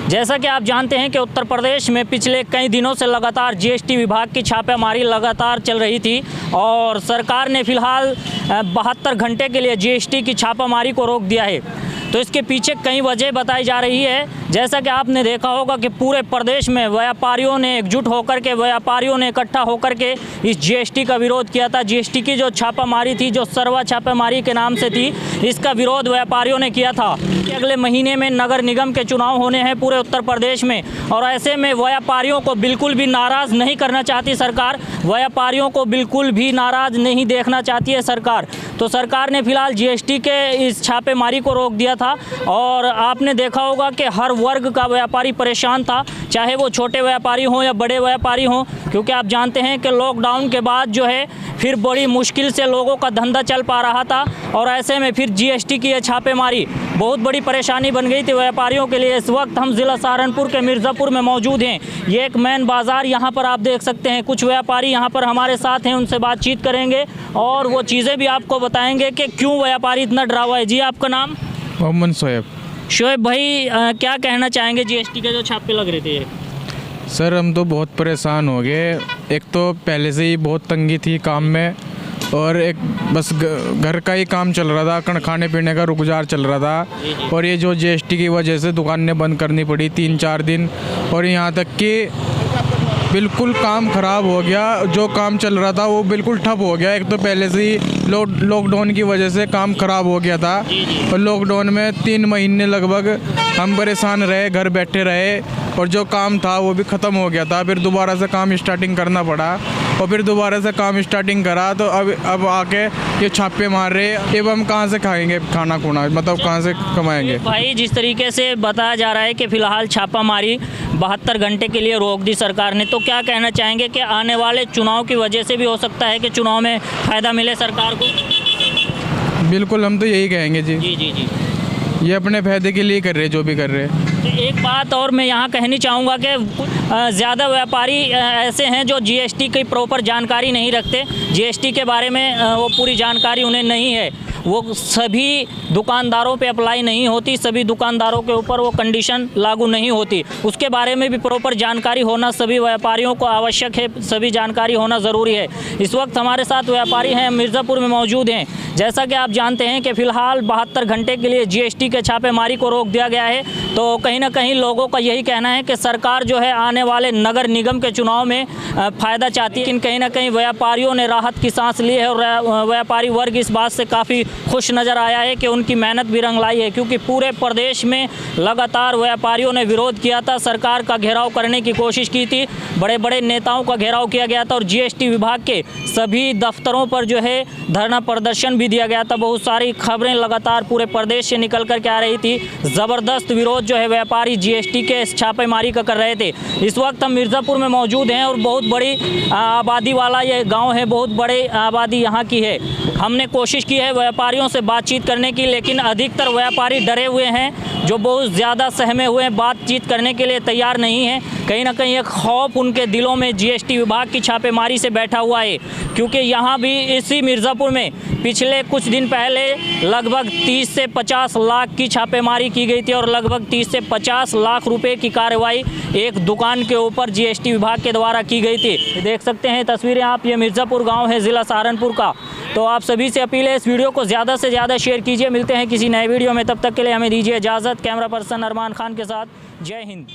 जैसा कि आप जानते हैं कि उत्तर प्रदेश में पिछले कई दिनों से लगातार जीएसटी विभाग की छापेमारी लगातार चल रही थी और सरकार ने फिलहाल 72 घंटे के लिए जीएसटी की छापेमारी को रोक दिया है। तो इसके पीछे कई वजह बताई जा रही है। जैसा कि आपने देखा होगा कि पूरे प्रदेश में व्यापारियों ने एकजुट होकर के व्यापारियों ने इकट्ठा होकर के इस जीएसटी का विरोध किया था। जीएसटी की जो छापामारी थी, जो सर्वा छापेमारी के नाम से थी, इसका विरोध व्यापारियों ने किया था। अगले महीने में नगर निगम के चुनाव होने हैं पूरे उत्तर प्रदेश में और ऐसे में व्यापारियों को बिल्कुल भी नाराज़ नहीं करना चाहती सरकार, व्यापारियों को बिल्कुल भी नाराज़ नहीं देखना चाहती है सरकार। तो सरकार ने फिलहाल जीएसटी के इस छापेमारी को रोक दिया था और आपने देखा होगा कि हर वर्ग का व्यापारी परेशान था, चाहे वो छोटे व्यापारी हों या बड़े व्यापारी हों, क्योंकि आप जानते हैं कि लॉकडाउन के बाद जो है फिर बड़ी मुश्किल से लोगों का धंधा चल पा रहा था और ऐसे में फिर जीएसटी की यह छापेमारी बहुत बड़ी परेशानी बन गई थी व्यापारियों के लिए। इस वक्त हम ज़िला सहारनपुर के मिर्ज़ापुर में मौजूद हैं। ये एक मेन बाज़ार, यहाँ पर आप देख सकते हैं कुछ व्यापारी यहाँ पर हमारे साथ हैं, उनसे बातचीत करेंगे और वो चीज़ें भी आपको बताएंगे कि क्यों व्यापारी इतना डरा हुआ है। जी, आपका नाम? मोहम्मद शोएब। शोएब भाई, क्या कहना चाहेंगे जीएसटी के जो छापे लग रहे थे? सर, हम तो बहुत परेशान हो गए। एक तो पहले से ही बहुत तंगी थी काम में और एक बस घर का ही काम चल रहा था, खाने पीने का रुझान चल रहा था और ये जो जीएसटी की वजह से दुकानें बंद करनी पड़ी 3-4 दिन और यहाँ तक कि बिल्कुल काम ख़राब हो गया। जो काम चल रहा था वो बिल्कुल ठप हो गया। एक तो पहले से ही लॉकडाउन की वजह से काम ख़राब हो गया था और लॉकडाउन में 3 महीने लगभग हम परेशान रहे, घर बैठे रहे और जो काम था वो भी ख़त्म हो गया था। फिर दोबारा से काम स्टार्टिंग करना पड़ा और फिर दोबारा से काम स्टार्टिंग करा तो अब आके ये छापे मार रहे। अब हम कहाँ से खाएंगे खाना खुना, मतलब कहाँ से कमाएंगे? भाई, जिस तरीके से बताया जा रहा है कि फ़िलहाल छापामारी 72 घंटे के लिए रोक दी सरकार ने, तो क्या कहना चाहेंगे कि आने वाले चुनाव की वजह से भी हो सकता है कि चुनाव में फ़ायदा मिले सरकार को? बिल्कुल, हम तो यही कहेंगे जी। जी जी जी, ये अपने फायदे के लिए कर रहे, जो भी कर रहे। तो एक बात और मैं यहाँ कहनी चाहूँगा कि ज़्यादा व्यापारी ऐसे हैं जो जीएसटी की प्रॉपर जानकारी नहीं रखते, जीएसटी के बारे में वो पूरी जानकारी उन्हें नहीं है, वो सभी दुकानदारों पे अप्लाई नहीं होती, सभी दुकानदारों के ऊपर वो कंडीशन लागू नहीं होती। उसके बारे में भी प्रॉपर जानकारी होना सभी व्यापारियों को आवश्यक है, सभी जानकारी होना ज़रूरी है। इस वक्त हमारे साथ व्यापारी हैं, मिर्ज़ापुर में मौजूद हैं। जैसा कि आप जानते हैं कि फ़िलहाल 72 घंटे के लिए जीएसटी के छापेमारी को रोक दिया गया है, तो कहीं ना कहीं लोगों का यही कहना है कि सरकार जो है आने वाले नगर निगम के चुनाव में फ़ायदा चाहती है, लेकिन कहीं ना कहीं व्यापारियों ने राहत की सांस ली है और व्यापारी वर्ग इस बात से काफ़ी खुश नज़र आया है कि उनकी मेहनत भी रंग लाई है, क्योंकि पूरे प्रदेश में लगातार व्यापारियों ने विरोध किया था, सरकार का घेराव करने की कोशिश की थी, बड़े बड़े नेताओं का घेराव किया गया था और जीएसटी विभाग के सभी दफ्तरों पर जो है धरना प्रदर्शन भी दिया गया था। बहुत सारी खबरें लगातार पूरे प्रदेश से निकल कर के आ रही थी, ज़बरदस्त विरोध जो है व्यापारी जीएसटी के छापेमारी का कर रहे थे। इस वक्त हम मिर्ज़ापुर में मौजूद हैं और बहुत बड़ी आबादी वाला ये गांव है, बहुत बड़ी आबादी यहाँ की है। हमने कोशिश की है व्यापारियों से बातचीत करने की, लेकिन अधिकतर व्यापारी डरे हुए हैं, जो बहुत ज़्यादा सहमे हुए हैं, बातचीत करने के लिए तैयार नहीं हैं। कहीं ना कहीं एक खौफ उनके दिलों में जीएसटी विभाग की छापेमारी से बैठा हुआ है, क्योंकि यहाँ भी इसी मिर्ज़ापुर में पिछले कुछ दिन पहले लगभग 30 से 50 लाख की छापेमारी की गई थी और लगभग 30 से 50 लाख रुपए की कार्रवाई एक दुकान के ऊपर जीएसटी विभाग के द्वारा की गई थी। देख सकते हैं तस्वीरें आप, ये मिर्ज़ापुर गांव है ज़िला सहारनपुर का। तो आप सभी से अपील है, इस वीडियो को ज़्यादा से ज़्यादा शेयर कीजिए। मिलते हैं किसी नए वीडियो में, तब तक के लिए हमें दीजिए इजाज़त। कैमरा पर्सन अरमान खान के साथ, जय हिंद।